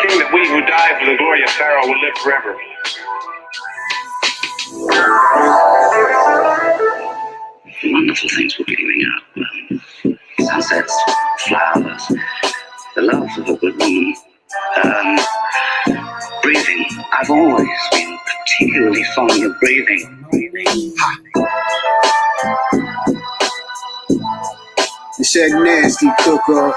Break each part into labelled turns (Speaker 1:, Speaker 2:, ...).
Speaker 1: king that we who died for the glory of Pharaoh will live forever.
Speaker 2: Wonderful things were beginning up. Sunsets, flowers, the love of a good woman. Breathing. I've always been particularly fond of breathing.
Speaker 3: It's that nasty cooker.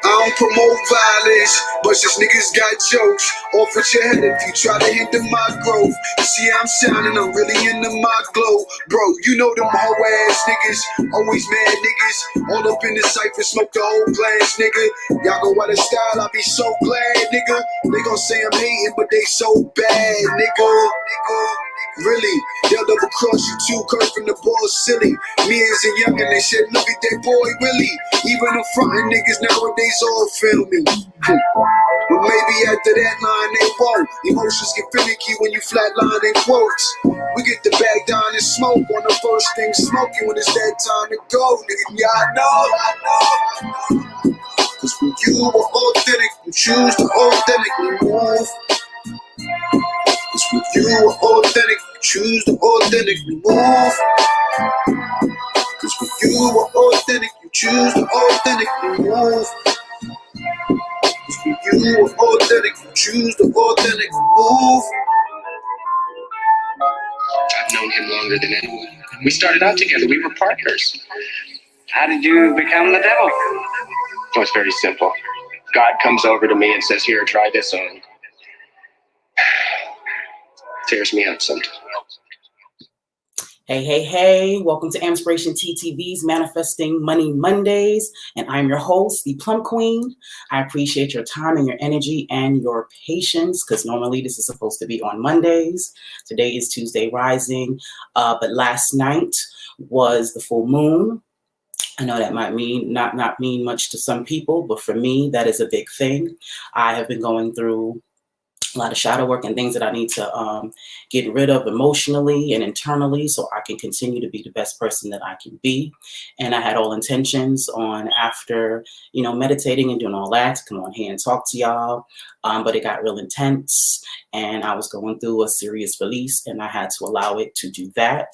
Speaker 3: I don't promote violence, but since niggas got jokes, off with your head if you try to hinder my growth. You see I'm shining, I'm really into my glow. Bro, you know them hoe ass niggas, always mad niggas, all up in the cypher, smoke the whole glass, nigga. Y'all go out of style, I be so glad, nigga. They gon' say I'm hating, but they so bad, nigga. Really, they'll double cross you too, curving the ball silly. Me as a youngin', they said, look at that boy Willie. Even the frontin' niggas nowadays all feel me. But maybe after that line they won't. Emotions get finicky when you flatline in quotes. We get the bag down and smoke on the first thing smoking when it's that time to go, nigga. Y'all know. Cause when you are authentic, you choose to authentically move. Cause when you are authentic, you choose to authentically move. Cause when you are authentic, you choose to authentically move. Cause when you are authentic, you choose to authentically move.
Speaker 4: I've known him longer than anyone. We started out together, we were partners. How did you become the devil? Oh, it's very simple. God comes over to me and says, here, try this on. Tears me up sometimes.
Speaker 5: Hey, welcome to AMPspirationTTV's Manifesting Money Mondays, and I'm your host, the Plum Queen. I appreciate your time and your energy and your patience, because normally this is supposed to be on Mondays. Today is Tuesday rising, but last night was the full moon. I know that might not mean much to some people, but for me, that is a big thing. I have been going through a lot of shadow work and things that I need to get rid of emotionally and internally so I can continue to be the best person that I can be. And I had all intentions on after, meditating and doing all that to come on here and talk to y'all. But it got real intense and I was going through a serious release and I had to allow it to do that.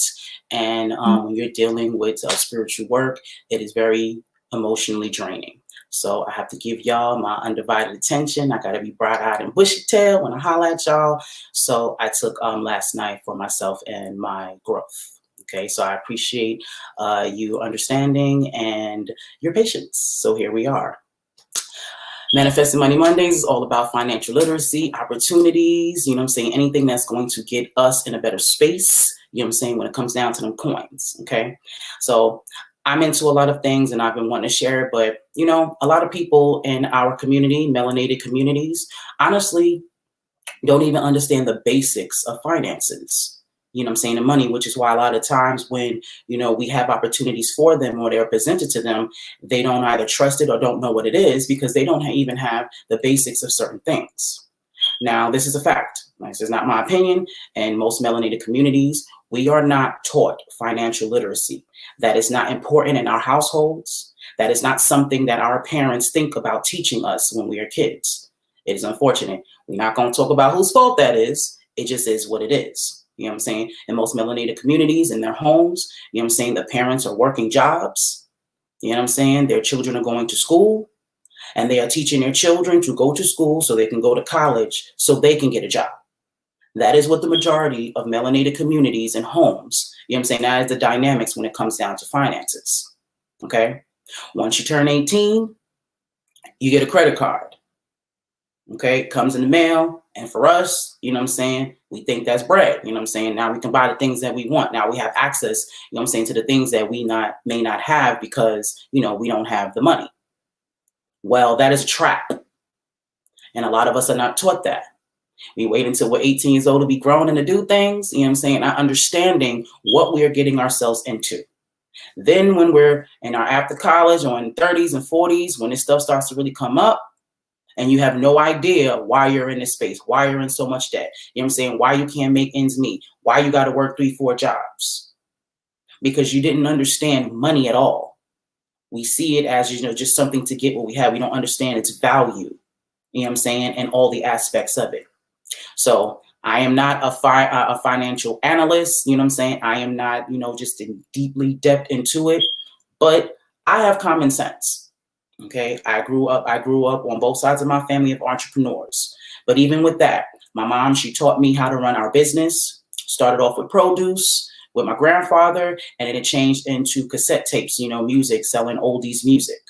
Speaker 5: And when you're dealing with spiritual work, it is very emotionally draining. So I have to give y'all my undivided attention. I got to be bright-eyed and bushy-tailed when I holler at y'all. So I took last night for myself and my growth. Okay, so I appreciate you understanding and your patience. So here we are. Manifesting Money Mondays is all about financial literacy, opportunities, anything that's going to get us in a better space, when it comes down to them coins, okay? So I'm into a lot of things and I've been wanting to share it, but a lot of people in our community, melanated communities, honestly don't even understand the basics of finances, and money, which is why a lot of times when, we have opportunities for them or they're presented to them, they don't either trust it or don't know what it is because they don't even have the basics of certain things. Now, this is a fact. This is not my opinion. And most melanated communities, we are not taught financial literacy. That is not important in our households. That is not something that our parents think about teaching us when we are kids. It is unfortunate. We're not going to talk about whose fault that is. It just is what it is. In most melanated communities, in their homes, the parents are working jobs. Their children are going to school. And they are teaching their children to go to school so they can go to college so they can get a job. That is what the majority of melanated communities and homes, that is the dynamics when it comes down to finances, okay? Once you turn 18, you get a credit card, okay? It comes in the mail, and for us, we think that's bread, Now we can buy the things that we want. Now we have access, to the things that we may not have because, we don't have the money. Well, that is a trap. And a lot of us are not taught that. We wait until we're 18 years old to be grown and to do things, not understanding what we are getting ourselves into. Then when we're in our after college or in 30s and 40s, when this stuff starts to really come up and you have no idea why you're in this space, why you're in so much debt, why you can't make ends meet, why you got to work 3-4 jobs. because you didn't understand money at all. We see it as, just something to get what we have. We don't understand its value, you know what I'm saying, and all the aspects of it. So I am not a financial analyst, you know what I'm saying? I am not, just deeply depth into it, but I have common sense. Okay. I grew up on both sides of my family of entrepreneurs. But even with that, my mom, she taught me how to run our business. Started off with produce with my grandfather, and then it changed into cassette tapes, music, selling oldies music.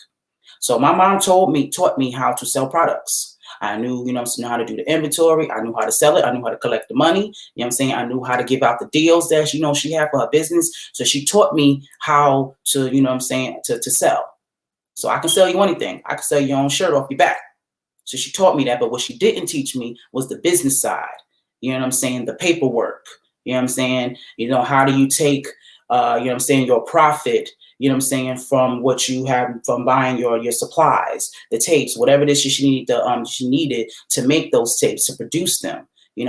Speaker 5: So my mom taught me how to sell products. I knew, know how to do the inventory. I knew how to sell it. I knew how to collect the money. You know what I'm saying? I knew how to give out the deals that, she had for her business. So she taught me how to, to sell. So I can sell you anything. I can sell your own shirt off your back. So she taught me that. But what she didn't teach me was the business side. You know what I'm saying? The paperwork. You know what I'm saying? How do you take, your profit, from what you have from buying your supplies, the tapes, whatever it is she needed to make those tapes, to produce them.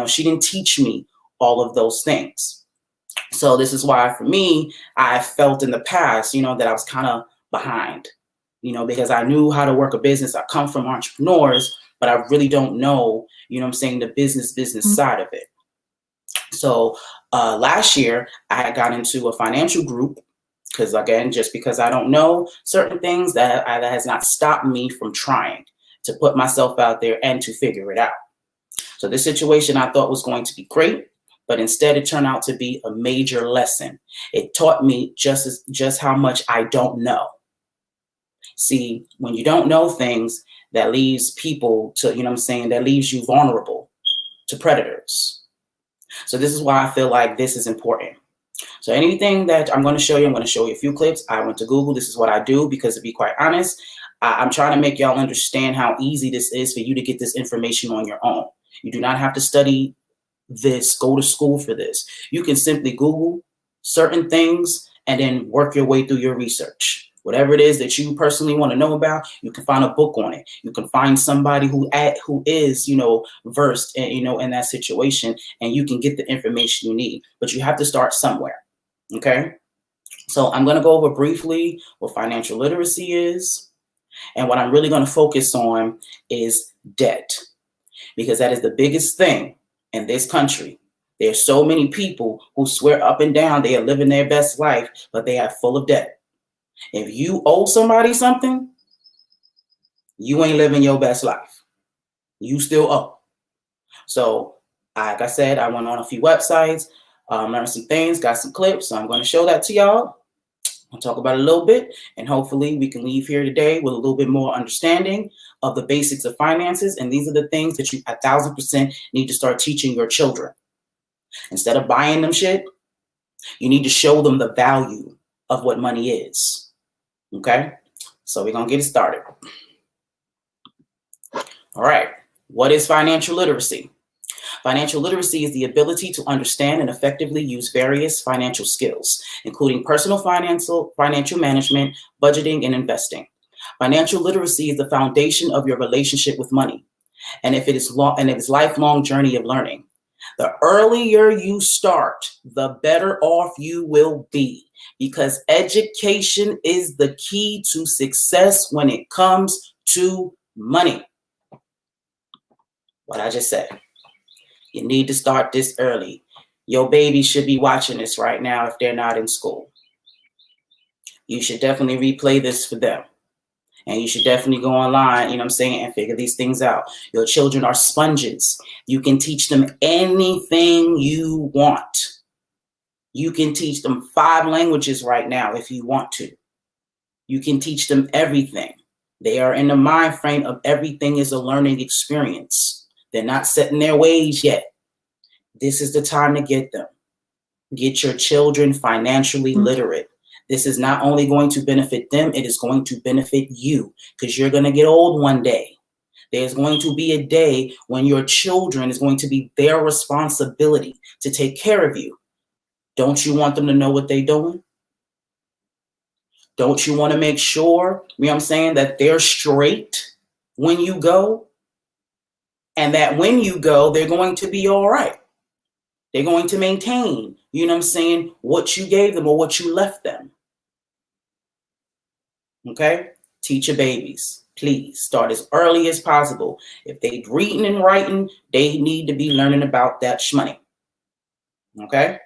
Speaker 5: She didn't teach me all of those things. So this is why, for me, I felt in the past, that I was kind of behind. Because I knew how to work a business. I come from entrepreneurs, but I really don't know, the business side of it. So last year, I had got into a financial group because, again, just because I don't know certain things, that has not stopped me from trying to put myself out there and to figure it out. So this situation I thought was going to be great, but instead it turned out to be a major lesson. It taught me just how much I don't know. See, when you don't know things, that leaves people to, that leaves you vulnerable to predators. So this is why I feel like this is important. So anything that I'm going to show you, I'm going to show you a few clips. I went to Google. This is what I do because, to be quite honest, I'm trying to make y'all understand how easy this is for you to get this information on your own. You do not have to study this, go to school for this. You can simply Google certain things and then work your way through your research. Whatever it is that you personally want to know about, you can find a book on it. You can find somebody who is, versed in, in that situation, and you can get the information you need. But you have to start somewhere. Okay. So I'm going to go over briefly what financial literacy is. And what I'm really going to focus on is debt, because that is the biggest thing in this country. There's so many people who swear up and down they are living their best life, but they are full of debt. If you owe somebody something, you ain't living your best life. You still owe. So, like I said, I went on a few websites, learned some things, got some clips. So I'm going to show that to y'all. I'll talk about it a little bit, and hopefully we can leave here today with a little bit more understanding of the basics of finances. And these are the things that you 1,000% need to start teaching your children. Instead of buying them shit, you need to show them the value of what money is. Okay, so we're going to get it started. All right, what is financial literacy? Financial literacy is the ability to understand and effectively use various financial skills, including personal financial management, budgeting, and investing. Financial literacy is the foundation of your relationship with money, and if it is lifelong journey of learning. The earlier you start, the better off you will be, because education is the key to success when it comes to money. What I just said. You need to start this early. Your baby should be watching this right now if they're not in school. You should definitely replay this for them. And you should definitely go online, and figure these things out. Your children are sponges. You can teach them anything you want. You can teach them 5 languages right now if you want to. You can teach them everything. They are in the mind frame of everything is a learning experience. They're not set in their ways yet. This is the time to get them. Get your children financially literate. This is not only going to benefit them, it is going to benefit you, because you're going to get old one day. There's going to be a day when your children is going to be their responsibility to take care of you. Don't you want them to know what they're doing? Don't you want to make sure, that they're straight when you go? And that when you go, they're going to be all right. They're going to maintain, you know what I'm saying, what you gave them or what you left them. Okay? Teach your babies. Please start as early as possible. If they reading and writing, they need to be learning about that shmoney. Okay?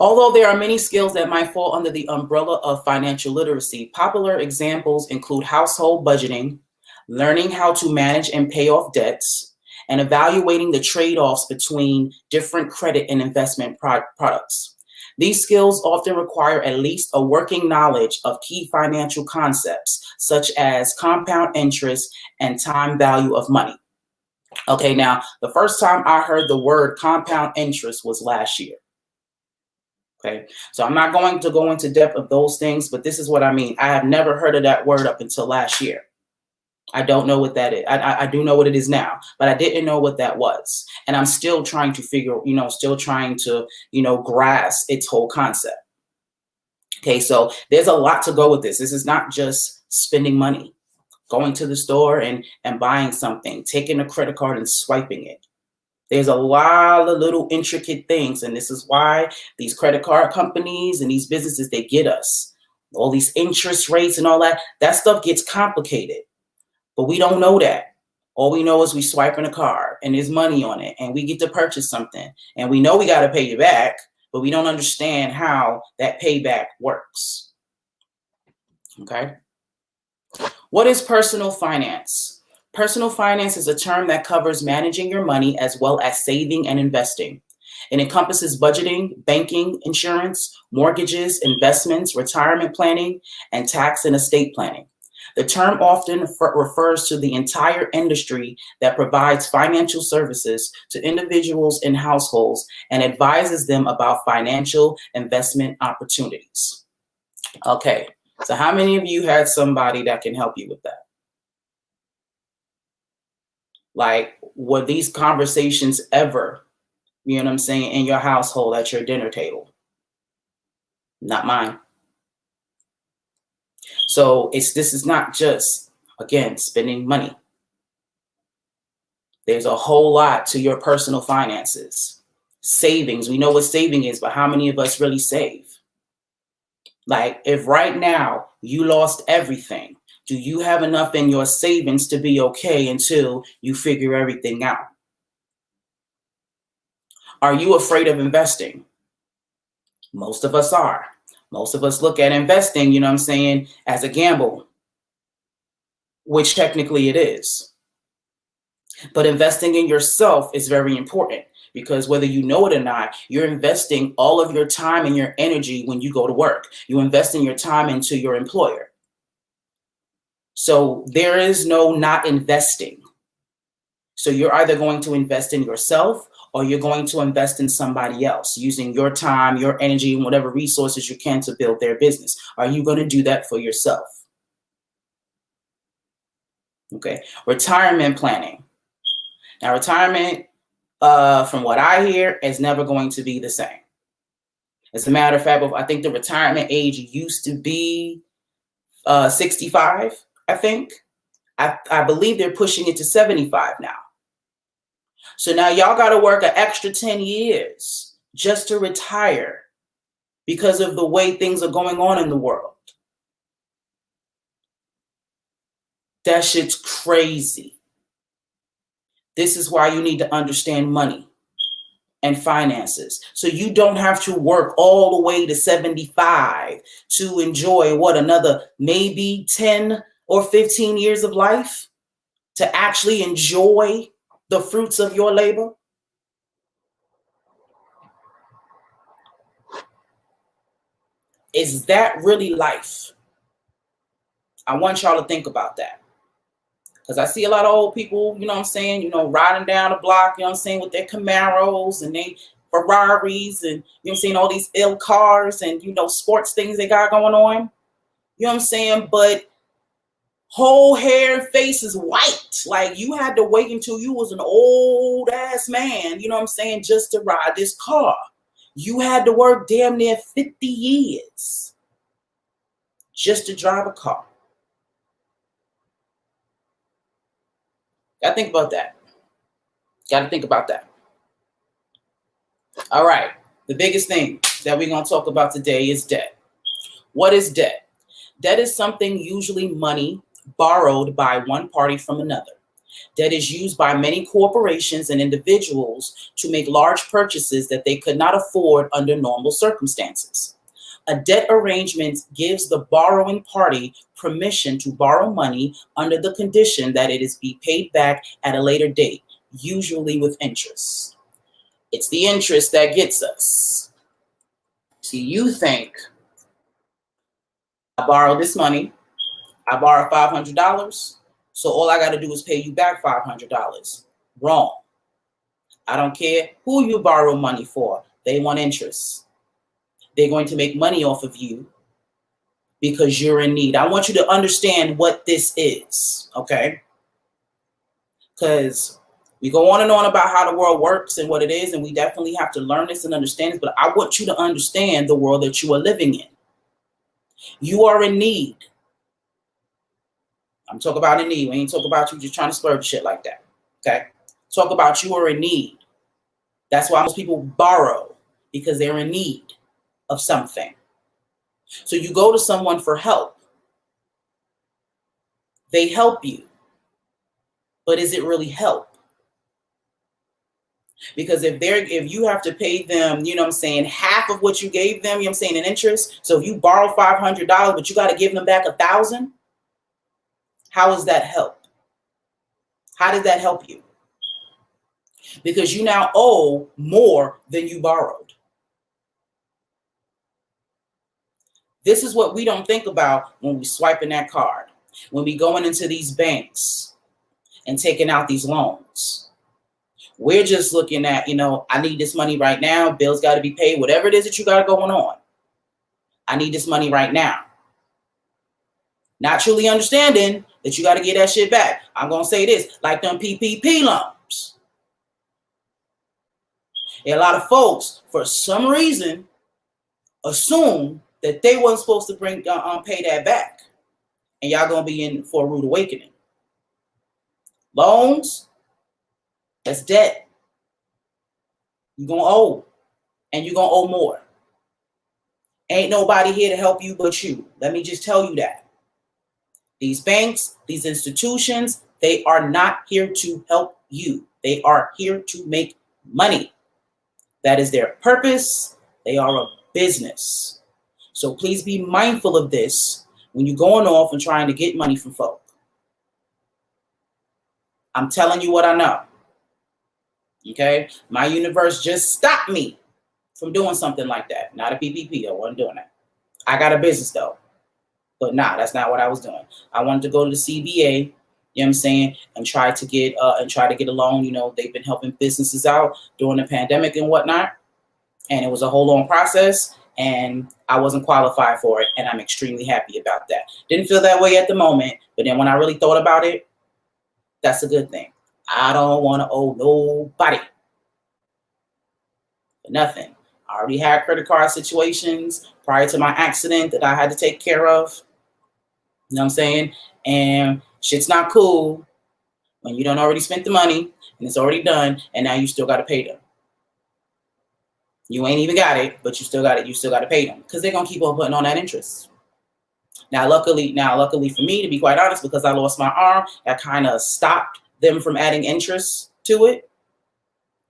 Speaker 5: Although there are many skills that might fall under the umbrella of financial literacy, popular examples include household budgeting, learning how to manage and pay off debts, and evaluating the trade-offs between different credit and investment products. These skills often require at least a working knowledge of key financial concepts, such as compound interest and time value of money. Okay, now, the first time I heard the word compound interest was last year. Okay, so I'm not going to go into depth of those things, but this is what I mean. I have never heard of that word up until last year. I don't know what that is. I do know what it is now, but I didn't know what that was. And I'm still trying to figure, still trying to, grasp its whole concept. Okay, so there's a lot to go with this. This is not just spending money, going to the store and buying something, taking a credit card and swiping it. There's a lot of little intricate things. And this is why these credit card companies and these businesses, they get us. All these interest rates and all that stuff gets complicated. But we don't know that. All we know is we swiping a card and there's money on it and we get to purchase something. And we know we got to pay you back, but we don't understand how that payback works. Okay. What is personal finance? Personal finance is a term that covers managing your money as well as saving and investing. It encompasses budgeting, banking, insurance, mortgages, investments, retirement planning, and tax and estate planning. The term often refers to the entire industry that provides financial services to individuals and households and advises them about financial investment opportunities. Okay, so how many of you had somebody that can help you with that? Like, were these conversations ever, in your household at your dinner table? Not mine. So this is not just, again, spending money. There's a whole lot to your personal finances. Savings, we know what saving is, but how many of us really save? Like, if right now you lost everything, do you have enough in your savings to be okay until you figure everything out? Are you afraid of investing? Most of us are. Most of us look at investing, as a gamble, which technically it is. But investing in yourself is very important because whether you know it or not, you're investing all of your time and your energy when you go to work. You invest in your time into your employer. So there is no not investing. So you're either going to invest in yourself or you're going to invest in somebody else using your time, your energy, and whatever resources you can to build their business. Are you going to do that for yourself? Okay. Retirement planning. Now, retirement, from what I hear, is never going to be the same. As a matter of fact, I think the retirement age used to be 65, I think. I believe they're pushing it to 75 now. So now y'all got to work an extra 10 years just to retire because of the way things are going on in the world. That shit's crazy. This is why you need to understand money and finances. So you don't have to work all the way to 75 to enjoy another maybe 10 or 15 years of life to actually enjoy the fruits of your labor. Is that really life? I want y'all to think about that. Because I see a lot of old people, riding down the block, with their Camaros and their Ferraris and, all these ill cars and, sports things they got going on. But whole hair and face is white. Like, you had to wait until you was an old ass man, just to ride this car. You had to work damn near 50 years just to drive a car. I think about that. Got to think about that. All right. The biggest thing that we're going to talk about today is debt. What is debt? Debt is something, usually money, borrowed by one party from another. Debt is used by many corporations and individuals to make large purchases that they could not afford under normal circumstances. A debt arrangement gives the borrowing party permission to borrow money under the condition that it is be paid back at a later date, usually with interest. It's the interest that gets us. See, you think, I borrowed this money, I borrowed $500, so all I got to do is pay you back $500. Wrong. I don't care who you borrow money for. They want interest. They're going to make money off of you because you're in need. I want you to understand what this is, okay? Because we go on and on about how the world works and what it is, and we definitely have to learn this and understand this, but I want you to understand the world that you are living in. You are in need. I'm talking about in need. We ain't talking about you just trying to splurge shit like that, okay? Talk about you are in need. That's why most people borrow, because they're in need of something. So you go to someone for help. They help you. But is it really help? Because if you have to pay them, you know what I'm saying, half of what you gave them, you know what I'm saying, in interest. So if you borrow $500, but you got to give them back $1,000, how is that help? How did that help you? Because you now owe more than you borrowed. This is what we don't think about when we swiping that card, when we going into these banks and taking out these loans. We're just looking at, I need this money right now. Bills got to be paid, whatever it is that you got going on. I need this money right now. Not truly understanding that you got to get that shit back. I'm going to say this, like them PPP loans. And a lot of folks, for some reason, assume that they wasn't supposed to pay that back. And y'all going to be in for a rude awakening. Loans, that's debt. You're going to owe. And you're going to owe more. Ain't nobody here to help you but you. Let me just tell you that. These banks, these institutions, they are not here to help you. They are here to make money. That is their purpose. They are a business. So please be mindful of this when you're going off and trying to get money from folk. I'm telling you what I know. Okay? My universe just stopped me from doing something like that. Not a PPP. I wasn't doing that. I got a business though. But nah, that's not what I was doing. I wanted to go to the CBA, you know what I'm saying, and try to get a loan. They've been helping businesses out during the pandemic and whatnot. And it was a whole long process, and I wasn't qualified for it, and I'm extremely happy about that. Didn't feel that way at the moment, but then when I really thought about it, that's a good thing. I don't want to owe nobody for nothing. I already had credit card situations prior to my accident that I had to take care of. You know what I'm saying? And shit's not cool when you done already spent the money and it's already done, and now you still got to pay them. You ain't even got it, but you still got it. You still got to pay them because they're going to keep on putting on that interest. Now, luckily for me, to be quite honest, because I lost my arm, that kind of stopped them from adding interest to it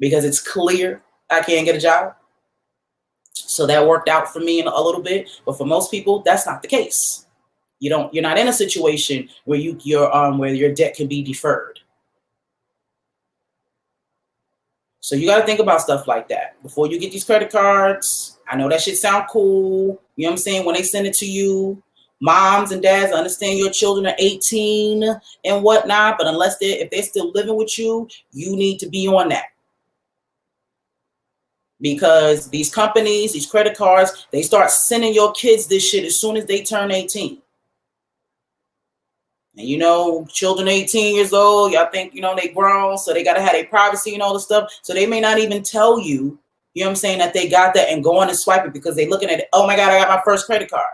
Speaker 5: because it's clear I can't get a job. So that worked out for me a little bit. But for most people, that's not the case. You're not in a situation where where your debt can be deferred. So you got to think about stuff like that before you get these credit cards. I know that shit sound cool. You know what I'm saying? When they send it to you, moms and dads, understand your children are 18 and whatnot, but if they're still living with you, you need to be on that. Because these companies, these credit cards, they start sending your kids this shit as soon as they turn 18. And children 18 years old, y'all think, they grown, so they got to have their privacy and all this stuff. So they may not even tell you, you know what I'm saying, that they got that and go on and swipe it because they looking at it. Oh my God, I got my first credit card.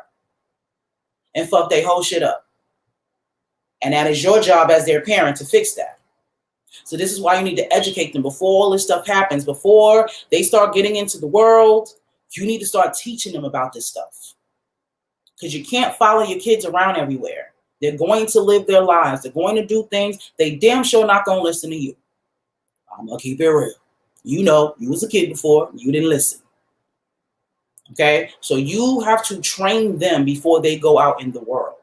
Speaker 5: And fuck they whole shit up. And that is your job as their parent to fix that. So this is why you need to educate them before all this stuff happens, before they start getting into the world. You need to start teaching them about this stuff, because you can't follow your kids around everywhere. They're going to live their lives. They're going to do things. They damn sure not going to listen to you. I'm going to keep it real. You know, you was a kid before. You didn't listen. Okay? So you have to train them before they go out in the world.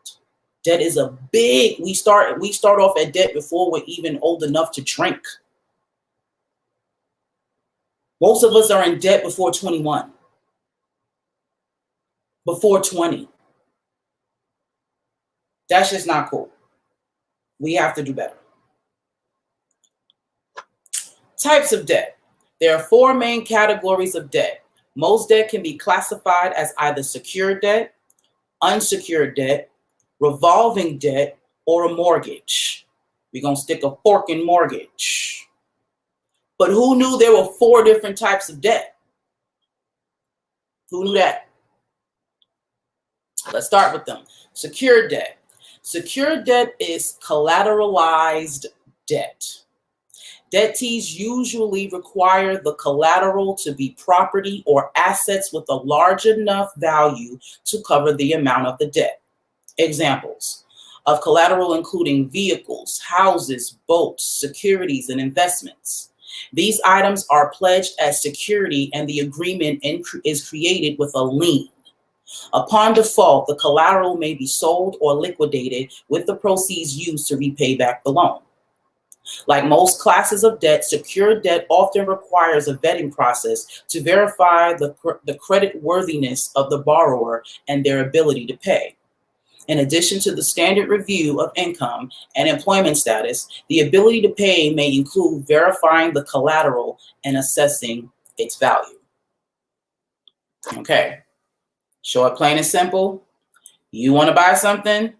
Speaker 5: Debt is a big, we start off at debt before we're even old enough to drink. Most of us are in debt before 21. Before 20. That's just not cool. We have to do better. Types of debt. There are 4 main categories of debt. Most debt can be classified as either secured debt, unsecured debt, revolving debt, or a mortgage. We're going to stick a fork in mortgage. But who knew there were 4 different types of debt? Who knew that? Let's start with them. Secured debt. Secured debt is collateralized debt. Debtees usually require the collateral to be property or assets with a large enough value to cover the amount of the debt. Examples of collateral including vehicles, houses, boats, securities, and investments. These items are pledged as security, and the agreement is created with a lien. Upon default, the collateral may be sold or liquidated with the proceeds used to repay back the loan. Like most classes of debt, secured debt often requires a vetting process to verify the credit worthiness of the borrower and their ability to pay. In addition to the standard review of income and employment status, the ability to pay may include verifying the collateral and assessing its value. Okay, short, plain and simple. You want to buy something,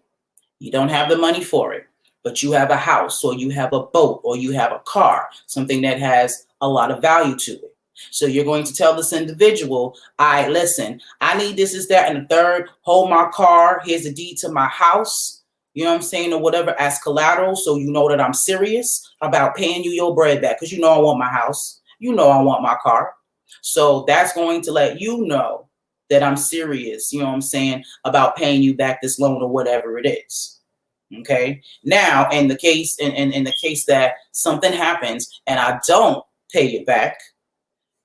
Speaker 5: you don't have the money for it, but you have a house, or you have a boat, or you have a car, something that has a lot of value to it. So you're going to tell this individual, listen, I need this, that, and the third. Hold my car. Here's a deed to my house. You know what I'm saying? Or whatever, as collateral. So you know that I'm serious about paying you your bread back, because you know I want my house. You know I want my car. So that's going to let you know that I'm serious, you know what I'm saying, about paying you back this loan or whatever it is. Okay. Now, in the case that something happens and I don't pay it back,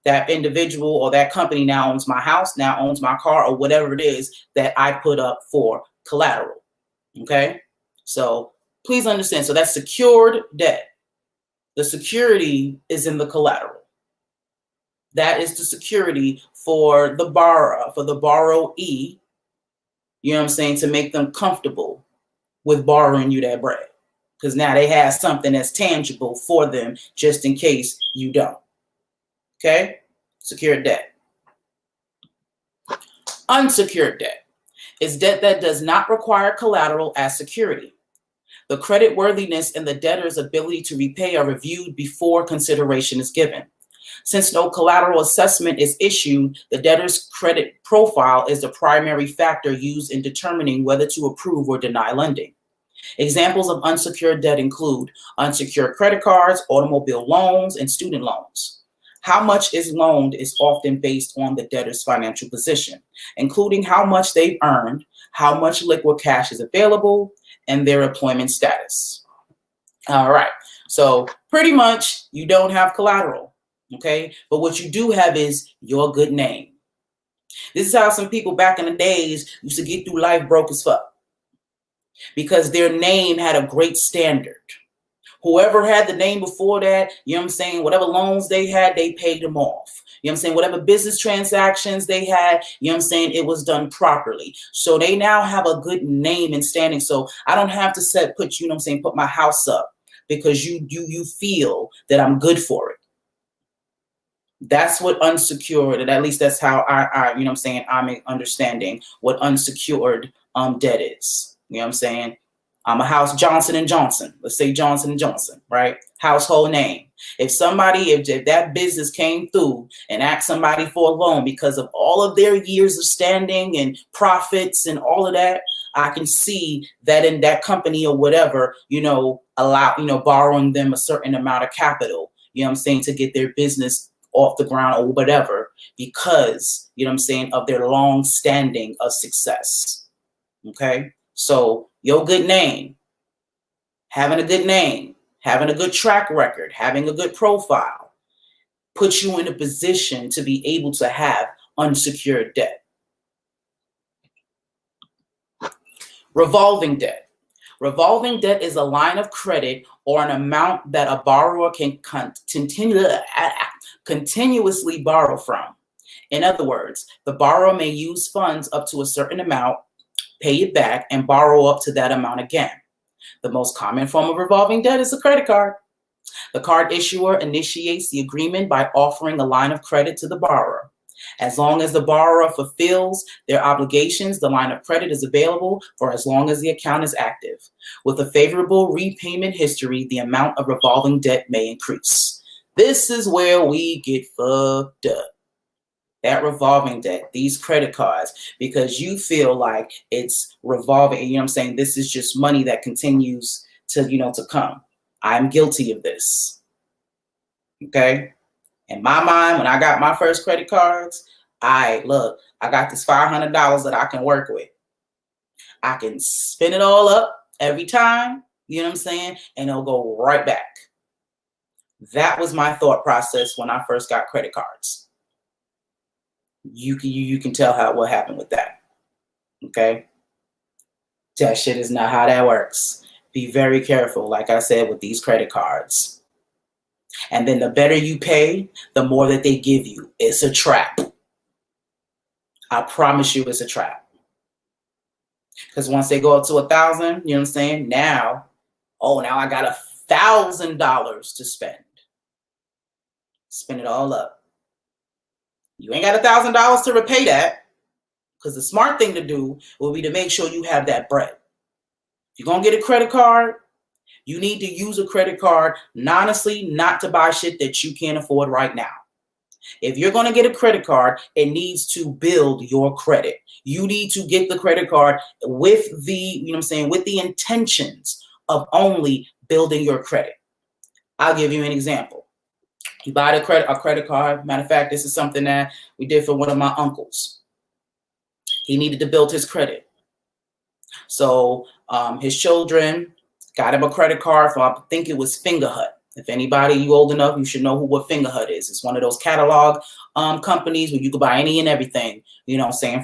Speaker 5: that individual or that company now owns my house, now owns my car, or whatever it is that I put up for collateral. Okay. So please understand. So that's secured debt. The security is in the collateral. That is the security for the borrower, for the borrowee, you know what I'm saying, to make them comfortable with borrowing you that bread. Because now they have something that's tangible for them just in case you don't. Okay? Secured debt. Unsecured debt is debt that does not require collateral as security. The credit worthiness and the debtor's ability to repay are reviewed before consideration is given. Since no collateral assessment is issued, the debtor's credit profile is the primary factor used in determining whether to approve or deny lending. Examples of unsecured debt include unsecured credit cards, automobile loans, and student loans. How much is loaned is often based on the debtor's financial position, including how much they've earned, how much liquid cash is available, and their employment status. All right, so pretty much you don't have collateral. Okay, but what you do have is your good name. This is how some people back in the days used to get through life broke as fuck, because their name had a great standard. Whoever had the name before that, you know what I'm saying, whatever loans they had, they paid them off. You know what I'm saying, whatever business transactions they had, you know what I'm saying, it was done properly. So they now have a good name and standing. So I don't have to put my house up because you feel that I'm good for it. That's what unsecured, and at least that's how I you know what I'm saying, I'm understanding what unsecured debt is. You know what I'm saying? I'm a house Johnson & Johnson. Let's say Johnson & Johnson, right? Household name. If that business came through and asked somebody for a loan because of all of their years of standing and profits and all of that, I can see that in that company or whatever, borrowing them a certain amount of capital, to get their business off the ground or whatever, because, of their long standing of success. Okay. So your good name, having a good track record, having a good profile, puts you in a position to be able to have unsecured debt. Revolving debt. Revolving debt is a line of credit or an amount that a borrower can continuously borrow from. In other words, the borrower may use funds up to a certain amount, pay it back, and borrow up to that amount again. The most common form of revolving debt is a credit card. The card issuer initiates the agreement by offering a line of credit to the borrower. As long as the borrower fulfills their obligations, the line of credit is available for as long as the account is active. With a favorable repayment history, the amount of revolving debt may increase. This is where we get fucked up. That revolving debt, these credit cards, because you feel like it's revolving, this is just money that continues to come. I'm guilty of this. Okay. In my mind, when I got my first credit cards, I got this $500 that I can work with. I can spend it all up every time, and it'll go right back. That was my thought process when I first got credit cards. You can tell what happened with that. Okay. That shit is not how that works. Be very careful, like I said, with these credit cards. And then the better you pay, the more that they give you. It's a trap. I promise you it's a trap. Because once they go up to 1,000, now I got $1,000 to spend. Spend it all up. You ain't got $1,000 to repay that, because the smart thing to do will be to make sure you have that bread. If you're going to get a credit card, you need to use a credit card, honestly, not to buy shit that you can't afford right now. If you're going to get a credit card, it needs to build your credit. You need to get the credit card with with the intentions of only building your credit. I'll give you an example. You buy a credit card. Matter of fact, this is something that we did for one of my uncles. He needed to build his credit. So his children got him a credit card from, I think it was Fingerhut. If anybody, you old enough, you should know what Fingerhut is. It's one of those catalog companies where you can buy any and everything,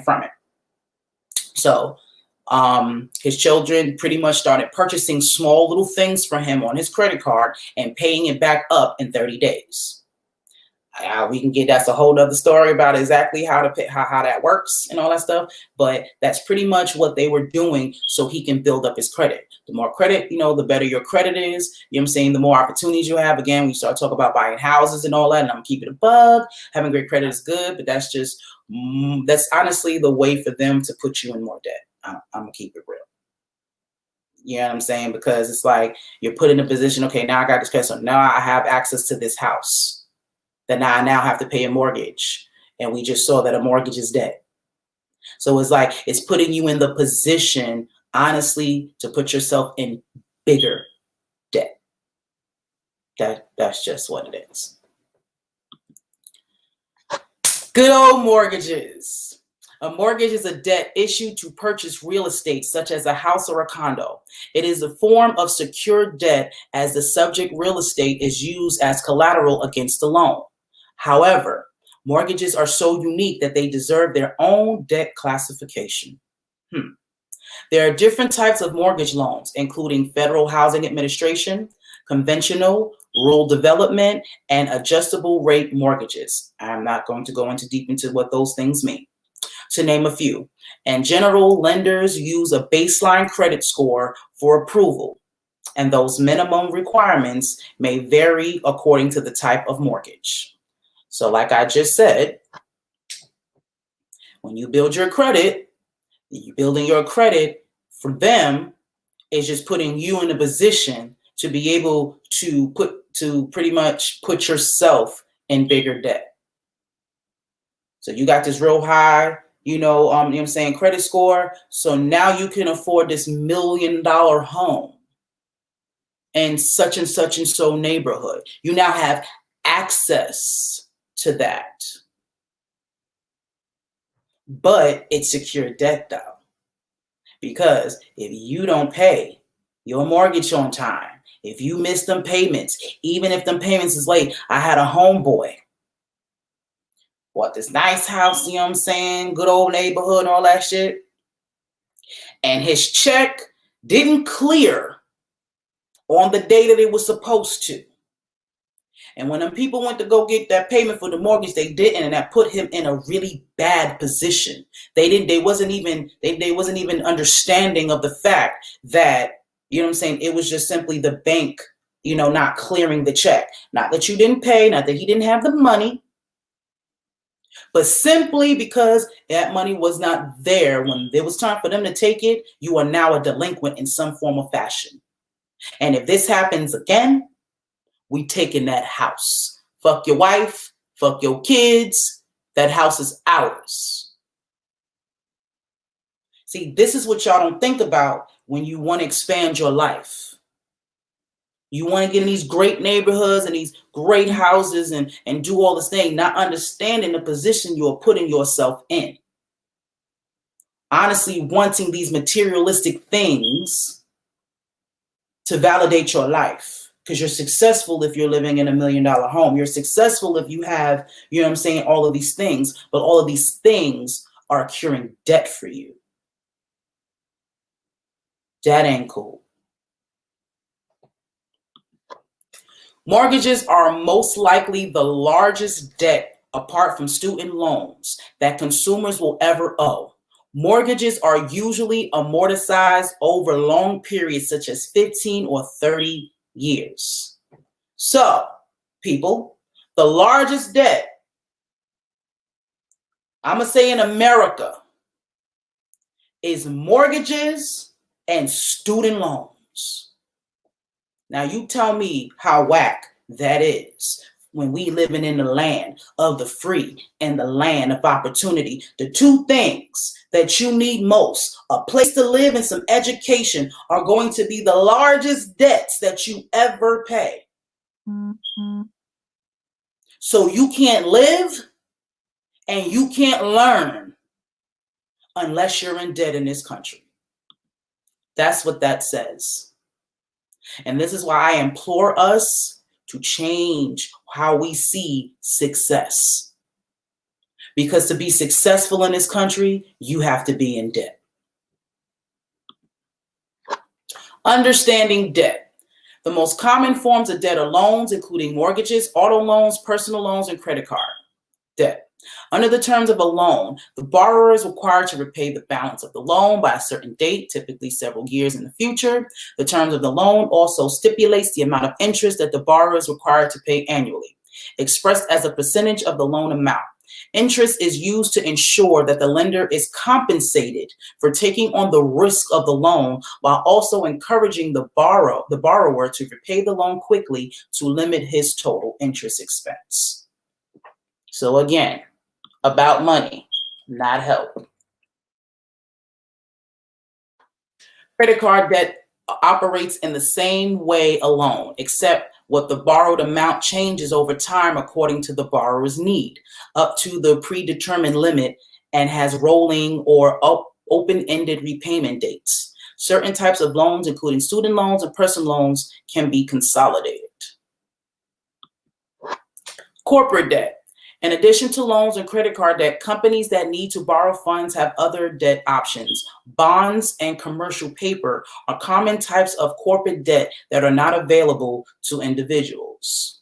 Speaker 5: from it. So his children pretty much started purchasing small little things for him on his credit card and paying it back up in 30 days. That's a whole other story about exactly how that works and all that stuff. But that's pretty much what they were doing so he can build up his credit. The more credit, the better your credit is. The more opportunities you have. Again, we start talking about buying houses and all that, and I'm keeping it a bug. Having great credit is good, but that's honestly the way for them to put you in more debt. I'm gonna keep it real. You know what I'm saying? Because it's like you're put in a position, okay, now I got this credit, so now I have access to this house. Then I now have to pay a mortgage. And we just saw that a mortgage is debt. So it's like it's putting you in the position, honestly, to put yourself in bigger debt. That's just what it is. Good old mortgages. A mortgage is a debt issued to purchase real estate, such as a house or a condo. It is a form of secured debt, as the subject real estate is used as collateral against the loan. However, mortgages are so unique that they deserve their own debt classification. There are different types of mortgage loans, including Federal Housing Administration, conventional, rural development, and adjustable rate mortgages. I'm not going to go deep into what those things mean. To name a few. In general, lenders use a baseline credit score for approval, and those minimum requirements may vary according to the type of mortgage. So like I just said, when you build your credit, you're building your credit for them is just putting you in a position to be able to pretty much put yourself in bigger debt. So you got this real high, you know what I'm saying, credit score. So now you can afford this $1 million home in such and such and so neighborhood. You now have access to that. But it's secure debt though. Because if you don't pay your mortgage on time, if you miss them payments, even if them payments is late, I had a homeboy. Bought this nice house, you know what I'm saying? Good old neighborhood and all that shit. And his check didn't clear on the day that it was supposed to. And when them people went to go get that payment for the mortgage, they didn't, and that put him in a really bad position. They wasn't even understanding of the fact that, you know what I'm saying, it was just simply the bank, you know, not clearing the check. Not that you didn't pay, not that he didn't have the money, but simply because that money was not there when it was time for them to take it, you are now a delinquent in some form or fashion. And if this happens again, we taking that house. Fuck your wife, fuck your kids. That house is ours. See, this is what y'all don't think about when you want to expand your life. You want to get in these great neighborhoods and these great houses and do all this thing, not understanding the position you are putting yourself in. Honestly, wanting these materialistic things to validate your life. Because you're successful if you're living in $1 million home. You're successful if you have, you know what I'm saying, all of these things. But all of these things are curing debt for you. That ain't cool. Mortgages are most likely the largest debt, apart from student loans, that consumers will ever owe. Mortgages are usually amortized over long periods, such as 15 or 30 years. So, people, the largest debt, I'm going to say in America, is mortgages and student loans. Now, you tell me how whack that is when we living in the land of the free and the land of opportunity. The two things that you need most, a place to live and some education, are going to be the largest debts that you ever pay. Mm-hmm. So you can't live and you can't learn unless you're in debt in this country. That's what that says. And this is why I implore us to change how we see success. Because to be successful in this country, you have to be in debt. Understanding debt. The most common forms of debt are loans, including mortgages, auto loans, personal loans, and credit card debt. Under the terms of a loan, the borrower is required to repay the balance of the loan by a certain date, typically several years in the future. The terms of the loan also stipulates the amount of interest that the borrower is required to pay annually, expressed as a percentage of the loan amount. Interest is used to ensure that the lender is compensated for taking on the risk of the loan, while also encouraging the borrower to repay the loan quickly to limit his total interest expense. So again, about money, not help. Credit card debt operates in the same way a loan, except what the borrowed amount changes over time according to the borrower's need, up to the predetermined limit, and has rolling or open-ended repayment dates. Certain types of loans, including student loans and personal loans, can be consolidated. Corporate debt. In addition to loans and credit card debt, companies that need to borrow funds have other debt options. Bonds and commercial paper are common types of corporate debt that are not available to individuals.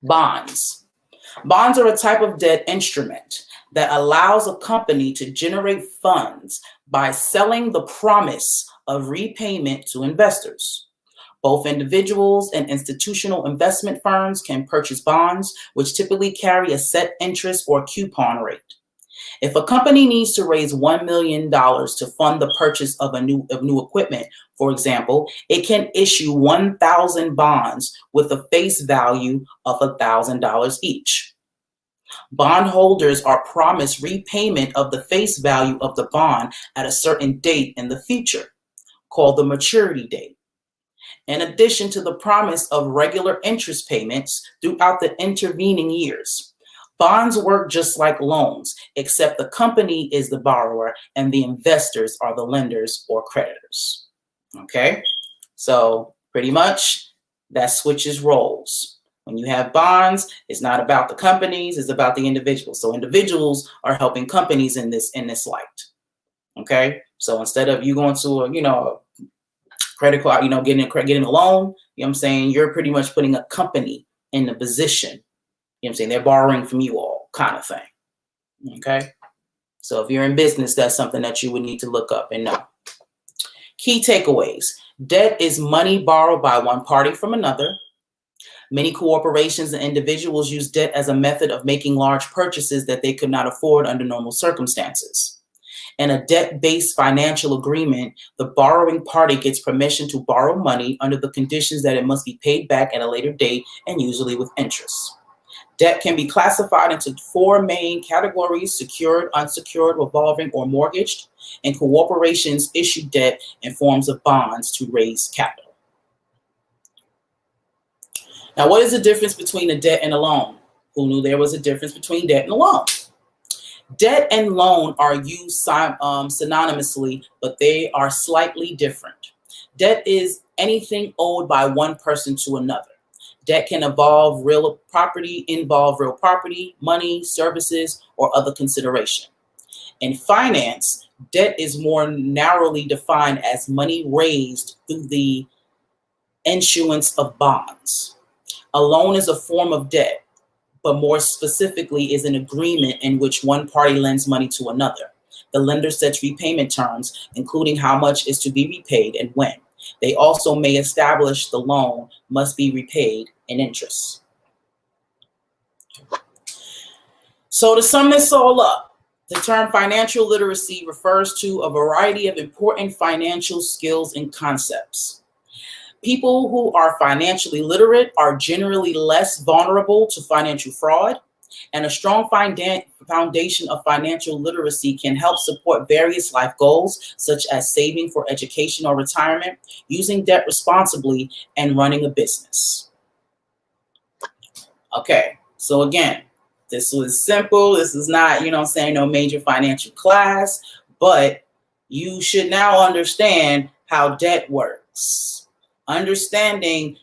Speaker 5: Bonds. Bonds are a type of debt instrument that allows a company to generate funds by selling the promise of repayment to investors. Both individuals and institutional investment firms can purchase bonds, which typically carry a set interest or coupon rate. If a company needs to raise $1 million to fund the purchase of new equipment, for example, it can issue 1,000 bonds with a face value of $1,000 each. Bondholders are promised repayment of the face value of the bond at a certain date in the future, called the maturity date, in addition to the promise of regular interest payments throughout the intervening years. Bonds work just like loans, except the company is the borrower and the investors are the lenders or creditors. Okay, so pretty much that switches roles. When you have bonds, it's not about the companies, it's about the individuals. So individuals are helping companies in this light. Okay, so instead of you going to a credit card, getting a loan, you know what I'm saying, you're pretty much putting a company in the position. You know what I'm saying? They're borrowing from you all, kind of thing. Okay? So if you're in business, that's something that you would need to look up and know. Key takeaways. Debt is money borrowed by one party from another. Many corporations and individuals use debt as a method of making large purchases that they could not afford under normal circumstances. In a debt-based financial agreement, the borrowing party gets permission to borrow money under the conditions that it must be paid back at a later date and usually with interest. Debt can be classified into four main categories: secured, unsecured, revolving, or mortgaged, and corporations issue debt in forms of bonds to raise capital. Now, what is the difference between a debt and a loan? Who knew there was a difference between debt and a loan? Debt and loan are used synonymously, but they are slightly different. Debt is anything owed by one person to another. Debt can involve real property, money, services, or other consideration. In finance, debt is more narrowly defined as money raised through the issuance of bonds. A loan is a form of debt, but more specifically is an agreement in which one party lends money to another. The lender sets repayment terms, including how much is to be repaid and when. They also may establish the loan must be repaid in interest. So to sum this all up, the term financial literacy refers to a variety of important financial skills and concepts. People who are financially literate are generally less vulnerable to financial fraud, and a strong foundation of financial literacy can help support various life goals, such as saving for education or retirement, using debt responsibly, and running a business. Okay, so again, this was simple. This is not, no major financial class, but you should now understand how debt works. Understanding,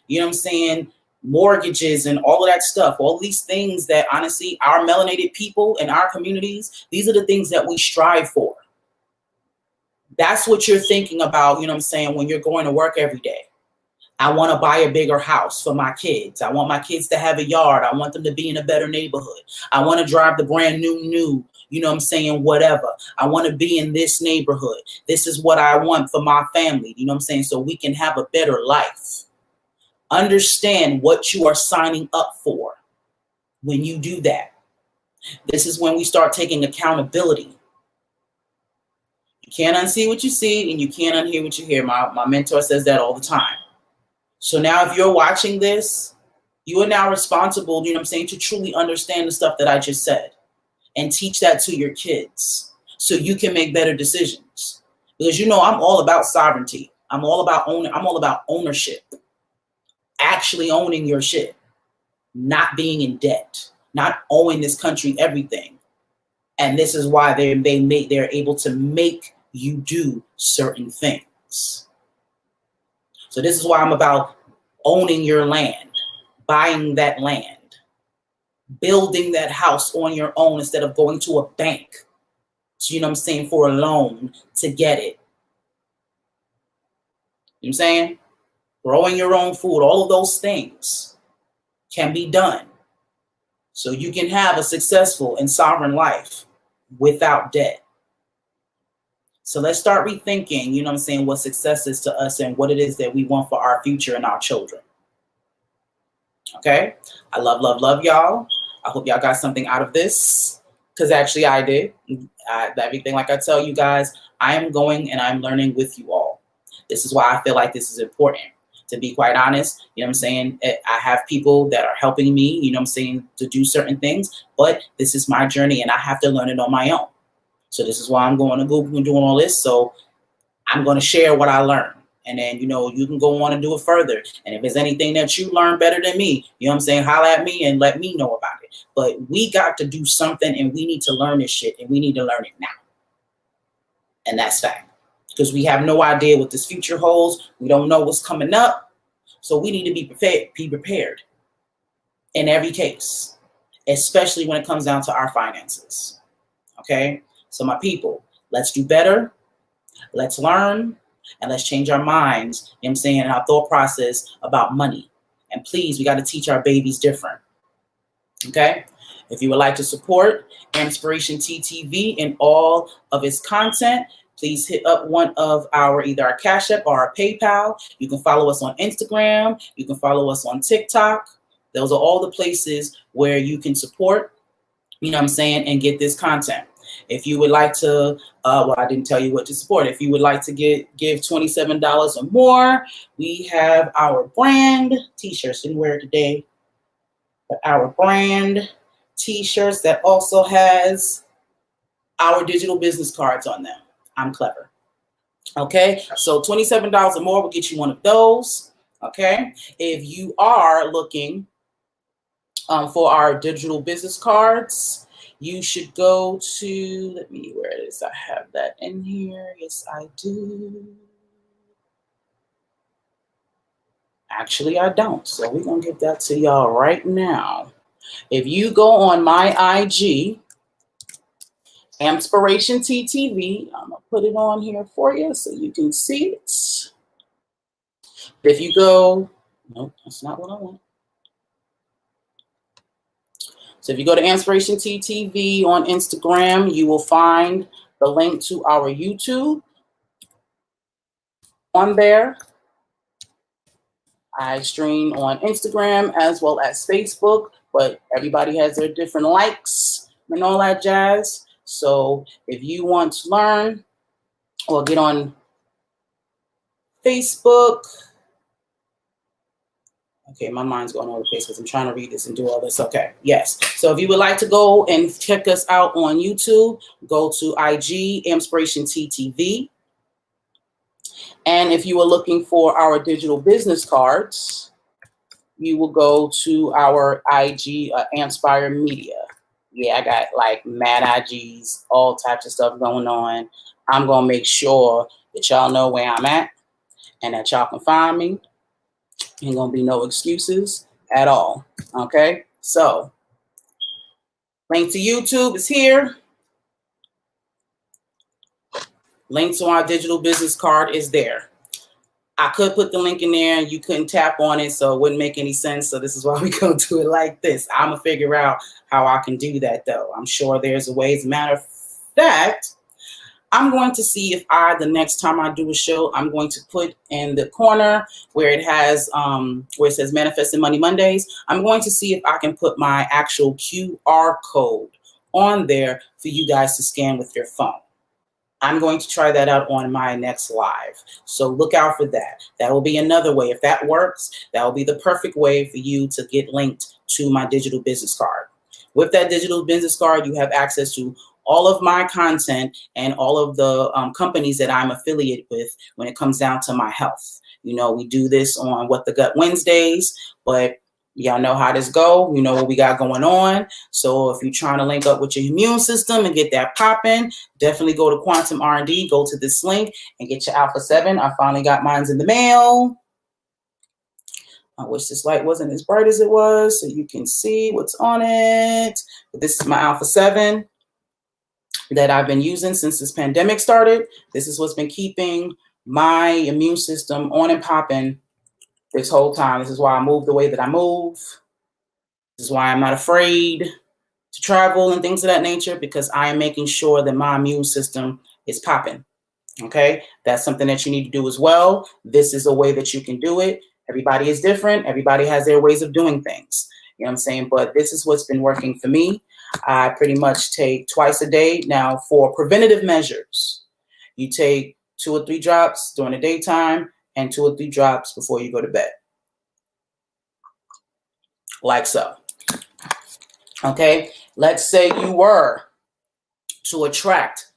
Speaker 5: mortgages and all of that stuff, all these things that honestly, our melanated people in our communities, these are the things that we strive for. That's what you're thinking about, when you're going to work every day. I want to buy a bigger house for my kids. I want my kids to have a yard. I want them to be in a better neighborhood. I want to drive the brand new, whatever. I want to be in this neighborhood. This is what I want for my family, so we can have a better life. Understand what you are signing up for when you do that. This is when we start taking accountability. You can't unsee what you see and you can't unhear what you hear. My mentor says that all the time. So now if you're watching this, you are now responsible, to truly understand the stuff that I just said and teach that to your kids so you can make better decisions. Because I'm all about sovereignty. I'm all about ownership. Actually owning your shit, not being in debt, not owing this country everything. And this is why they're able to make you do certain things. So this is why I'm about owning your land, buying that land, building that house on your own instead of going to a bank, for a loan to get it. You know what I'm saying? Growing your own food, all of those things can be done so you can have a successful and sovereign life without debt. So let's start rethinking, what success is to us and what it is that we want for our future and our children. Okay? I love y'all. I hope y'all got something out of this, because actually I did. Everything, like I tell you guys, I am going and I'm learning with you all. This is why I feel like this is important. to be quite honest. You know what I'm saying? I have people that are helping me, you know what I'm saying, to do certain things, but this is my journey and I have to learn it on my own. So this is why I'm going to Google and doing all this. So I'm going to share what I learned. And then, you know, you can go on and do it further. And if there's anything that you learn better than me, you know what I'm saying, holler at me and let me know about it. But we got to do something and we need to learn this shit and we need to learn it now. And that's fact. Because we have no idea what this future holds. We don't know what's coming up. So we need to be prepared in every case, especially when it comes down to our finances. Okay? So my people, let's do better. Let's learn and let's change our minds, you know what I'm saying, and our thought process about money. And please, we got to teach our babies different. Okay? If you would like to support AMPspirationTTV and all of its content, please hit up one of our, either our Cash App or our PayPal. You can follow us on Instagram. You can follow us on TikTok. Those are all the places where you can support, you know what I'm saying, and get this content. If you would like to, well, I didn't tell you what to support. If you would like to give $27 or more, we have our brand t-shirts. Didn't wear it today, but our brand t-shirts that also has our digital business cards on them. I'm clever. Okay, so $27 or more will get you one of those. Okay, if you are looking for our digital business cards, you should go to, let me, where it is, I have that in here. Yes, I do. Actually, I don't. So we're going to give that to y'all right now. If you go on my IG, AMPspirationTTV, I'm going to put it on here for you so you can see it. If you go, nope, that's not what I want. So if you go to AMPspirationTTV on Instagram, you will find the link to our YouTube on there. I stream on Instagram as well as Facebook, but everybody has their different likes and all that jazz. So if you want to learn or get on Facebook, okay, my mind's going all over the place because I'm trying to read this and do all this. Okay, yes. So if you would like to go and check us out on YouTube, go to IG, AMPspirationTTV. And if you are looking for our digital business cards, you will go to our IG, Ampspire Media. Yeah, I got like mad IGs, all types of stuff going on. I'm going to make sure that y'all know where I'm at and that y'all can find me. Ain't going to be no excuses at all. Okay, so link to YouTube is here. Link to our digital business card is there. I could put the link in there and you couldn't tap on it, so it wouldn't make any sense. So this is why we go do it like this. I'm going to figure out how I can do that, though. I'm sure there's a way. As a matter of fact, I'm going to see if the next time I do a show, I'm going to put in the corner where it has, where it says Manifesting Money Mondays. I'm going to see if I can put my actual QR code on there for you guys to scan with your phone. I'm going to try that out on my next live. So look out for that. That will be another way. If that works, that will be the perfect way for you to get linked to my digital business card. With that digital business card, you have access to all of my content and all of the companies that I'm affiliated with when it comes down to my health. You know, we do this on What the Gut Wednesdays, but y'all know how this go. You know what we got going on. So if you're trying to link up with your immune system and get that popping, definitely go to Quantum R&D, go to this link and get your Alpha 7. I finally got mine in the mail. I wish this light wasn't as bright as it was so you can see what's on it. But this is my Alpha 7 that I've been using since this pandemic started. This is what's been keeping my immune system on and popping this whole time. This is why I move the way that I move. This is why I'm not afraid to travel and things of that nature, because I am making sure that my immune system is popping. Okay, that's something that you need to do as well. This is a way that you can do it. Everybody is different. Everybody has their ways of doing things. You know what I'm saying? But this is what's been working for me. I pretty much take twice a day. Now, for preventative measures, you take 2 or 3 drops during the daytime, and 2 or 3 drops before you go to bed. Like so. Okay, let's say you were to attract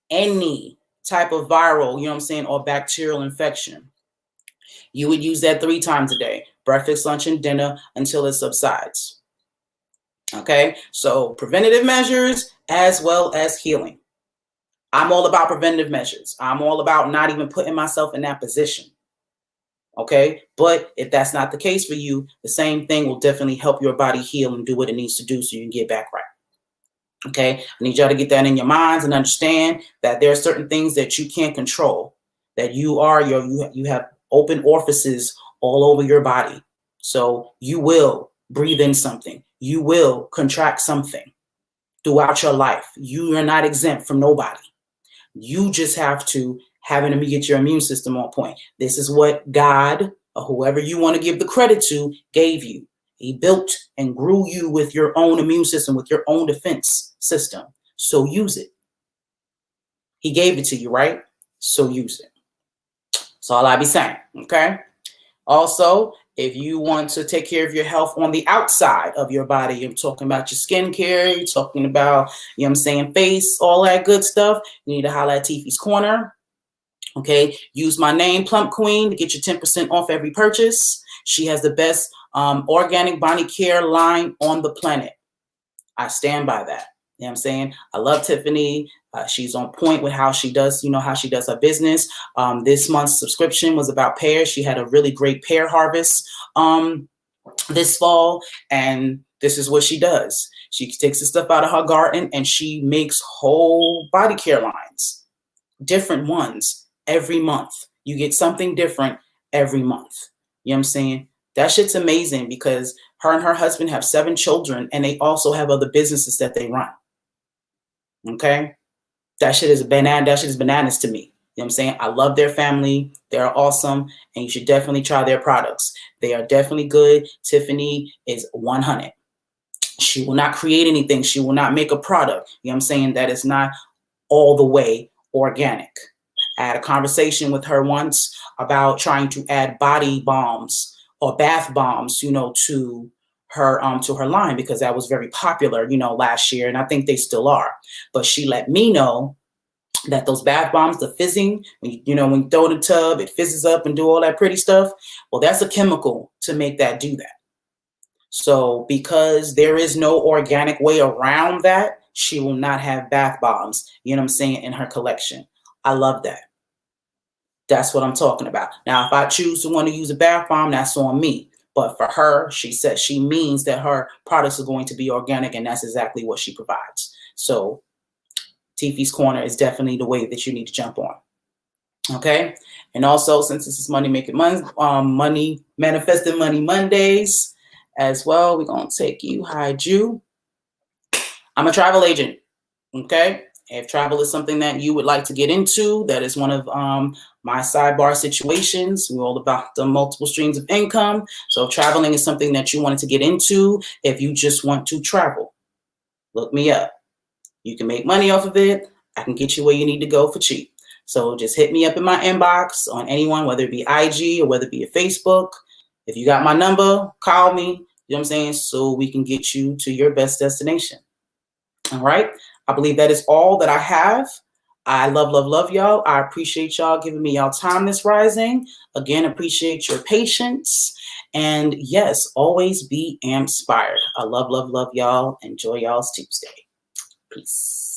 Speaker 5: any type of viral, you know what I'm saying, or bacterial infection. You would use that 3 times a day, breakfast, lunch, and dinner, until it subsides. Okay, so preventative measures as well as healing. I'm all about preventative measures. I'm all about not even putting myself in that position. Okay, but if that's not the case for you, the same thing will definitely help your body heal and do what it needs to do so you can get back right. Okay, I need y'all to get that in your minds and understand that there are certain things that you can't control, that you have open orifices all over your body. So you will breathe in something. You will contract something throughout your life. You are not exempt from nobody. You just have to get your immune system on point. This is what God, or whoever you want to give the credit to, gave you. He built and grew you with your own immune system, with your own defense system. So use it. He gave it to you, right? So use it. That's all I be saying, okay? Also, if you want to take care of your health on the outside of your body, I'm talking about your skincare, you're talking about, you know what I'm saying, face, all that good stuff, you need to holler at Tiffy's Corner. Okay, use my name, Plump Queen, to get you 10% off every purchase. She has the best organic body care line on the planet. I stand by that. You know what I'm saying? I love Tiffany. She's on point with how she does, how she does her business. This month's subscription was about pears. She had a really great pear harvest this fall, and this is what she does. She takes the stuff out of her garden and she makes whole body care lines, different ones every month. You get something different every month. You know what I'm saying? That shit's amazing because her and her husband have 7 children and they also have other businesses that they run. Okay? That shit is bananas to me. You know what I'm saying? I love their family. They're awesome. And you should definitely try their products. They are definitely good. Tiffany is 100. She will not create anything. She will not make a product. You know what I'm saying? That is not all the way organic. I had a conversation with her once about trying to add body bombs or bath bombs, to her line, because that was very popular, last year. And I think they still are. But she let me know that those bath bombs, the fizzing, when you throw in the tub, it fizzes up and do all that pretty stuff. Well, that's a chemical to make that do that. So because there is no organic way around that, she will not have bath bombs, in her collection. I love that. That's what I'm talking about. Now, if I choose to want to use a bath bomb, that's on me. But for her, she says she means that her products are going to be organic, and that's exactly what she provides. So Tiffy's Corner is definitely the way that you need to jump on. Okay? And also, since this is Money Manifesting Money Mondays as well, we're going to take you, hide you. I'm a travel agent. Okay? If travel is something that you would like to get into, that is one of my sidebar situations. We're all about the multiple streams of income. So if traveling is something that you wanted to get into, if you just want to travel, look me up. You can make money off of it. I can get you where you need to go for cheap. So just hit me up in my inbox on anyone, whether it be IG or whether it be a Facebook. If you got my number, call me, you know what I'm saying, so we can get you to your best destination. All right. I believe that is all that I have. I love y'all. I appreciate y'all giving me y'all time this rising. Again, appreciate your patience. And yes, always be inspired. I love y'all. Enjoy y'all's Tuesday. Peace.